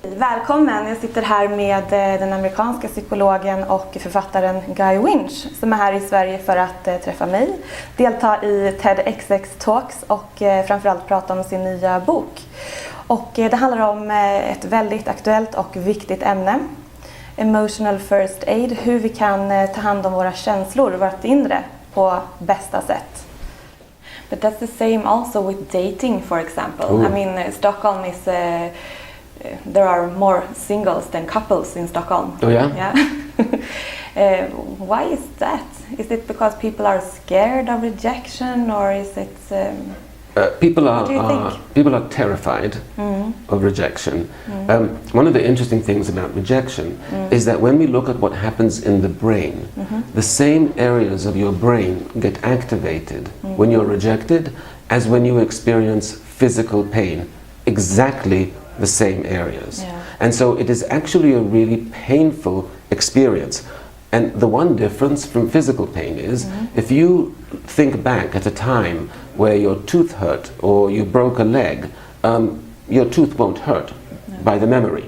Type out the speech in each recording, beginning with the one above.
Välkommen! Jag sitter här med den amerikanska psykologen och författaren Guy Winch som är här i Sverige för att träffa mig, delta i TEDx Talks och framförallt prata om sin nya bok. Och det handlar om ett väldigt aktuellt och viktigt ämne, emotional first aid, hur vi kan ta hand om våra känslor, vårt inre på bästa sätt. But that's the same also with dating, for example. I mean, Stockholm is... there are more singles than couples in Stockholm. Oh yeah? Yeah. Why is that? Is it because people are scared of rejection, or is it... People what do you think? People are terrified of rejection. One of the interesting things about rejection is that when we look at what happens in the brain, the same areas of your brain get activated when you're rejected as when you experience physical pain. Exactly the same areas. Yeah. And so it is actually a really painful experience. And the one difference from physical pain is if you think back at a time where your tooth hurt or you broke a leg, your tooth won't hurt by the memory.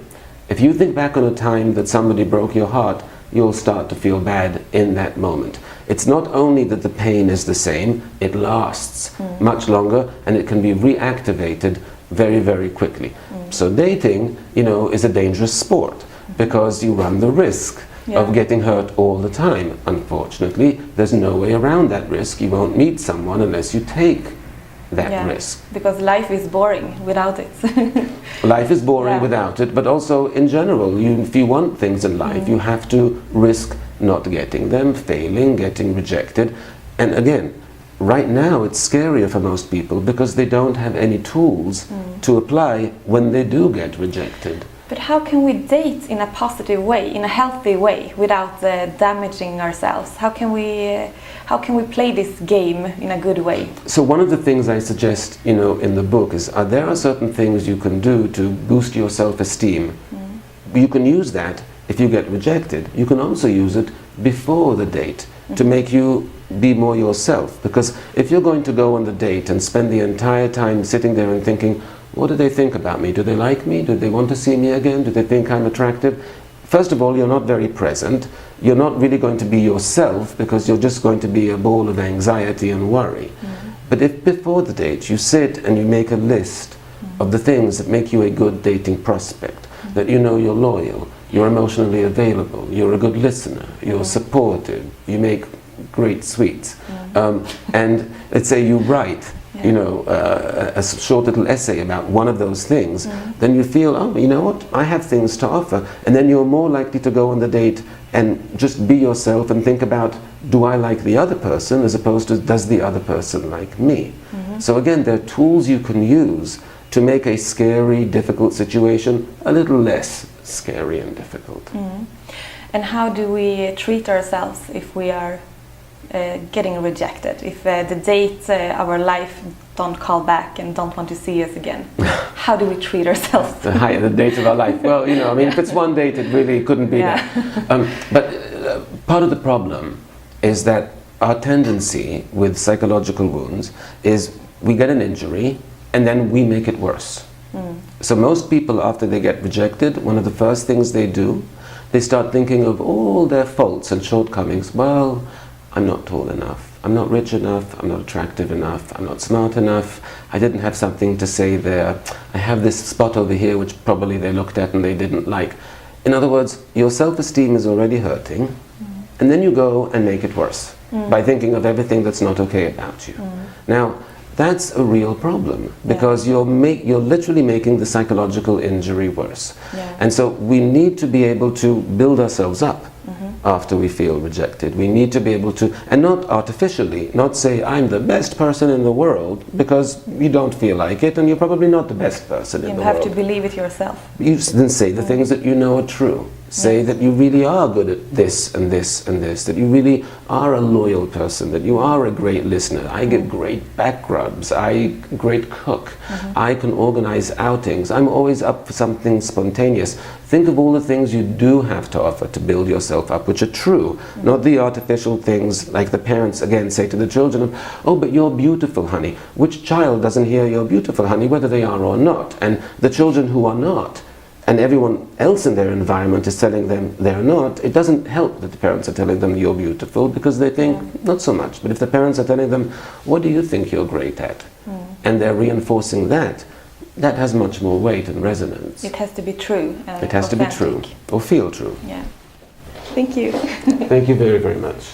If you think back on a time that somebody broke your heart, you'll start to feel bad in that moment. It's not only that the pain is the same, it lasts much longer and it can be reactivated very, very quickly. So dating, is a dangerous sport because you run the risk of getting hurt all the time. Unfortunately, there's no way around that risk. You won't meet someone unless you take that risk. Because life is boring without it. Life is boring without it, but also in general, if you want things in life, you have to risk not getting them, failing, getting rejected. And again, right now it's scarier for most people because they don't have any tools to apply when they do get rejected. But how can we date in a positive way, in a healthy way, without damaging ourselves? How can we play this game in a good way? So one of the things I suggest, in the book is there are certain things you can do to boost your self-esteem. You can use that if you get rejected. You can also use it before the date to make you be more yourself. Because if you're going to go on the date and spend the entire time sitting there and thinking, what do they think about me? Do they like me? Do they want to see me again? Do they think I'm attractive? First of all, you're not very present. You're not really going to be yourself because you're just going to be a ball of anxiety and worry. But if before the date you sit and you make a list of the things that make you a good dating prospect, that you're loyal, you're emotionally available, you're a good listener, you're supportive, you make great sweets, and let's say you write a short little essay about one of those things, then you feel, oh, you know what, I have things to offer. And then you're more likely to go on the date and just be yourself and think about, do I like the other person as opposed to, does the other person like me? So again, there are tools you can use to make a scary, difficult situation a little less scary and difficult. And how do we treat ourselves if we are getting rejected, if the date, our life, don't call back and don't want to see us again? How do we treat ourselves? The date of our life. Well, if it's one date, it really couldn't be that. But part of the problem is that our tendency with psychological wounds is we get an injury and then we make it worse. So most people, after they get rejected, one of the first things they do, they start thinking of all their faults and shortcomings. Well, I'm not tall enough, I'm not rich enough, I'm not attractive enough, I'm not smart enough, I didn't have something to say there, I have this spot over here which probably they looked at and they didn't like. In other words, your self-esteem is already hurting, and then you go and make it worse by thinking of everything that's not okay about you. Now, that's a real problem because you're literally making the psychological injury worse. And so we need to be able to build ourselves up after we feel rejected. We need to be able to, and not artificially, not say I'm the best person in the world, because you don't feel like it and you're probably not the best person in the world. You have to believe it yourself. You then say the things that you know are true. Say that you really are good at this and this and this, that you really are a loyal person, that you are a great listener. I get great back rubs, I great cook, I can organize outings, I'm always up for something spontaneous. Think of all the things you do have to offer to build yourself up, which are true, not the artificial things like the parents again say to the children, oh, but you're beautiful, honey. Which child doesn't hear you're beautiful, honey, whether they are or not? And the children who are not and everyone else in their environment is telling them they're not, it doesn't help that the parents are telling them you're beautiful, because they think not so much. But if the parents are telling them, what do you think you're great at? And they're reinforcing that, that has much more weight and resonance. It has to be true and It has to be authentic. true, or feel true. Yeah. Thank you. Thank you very, very much.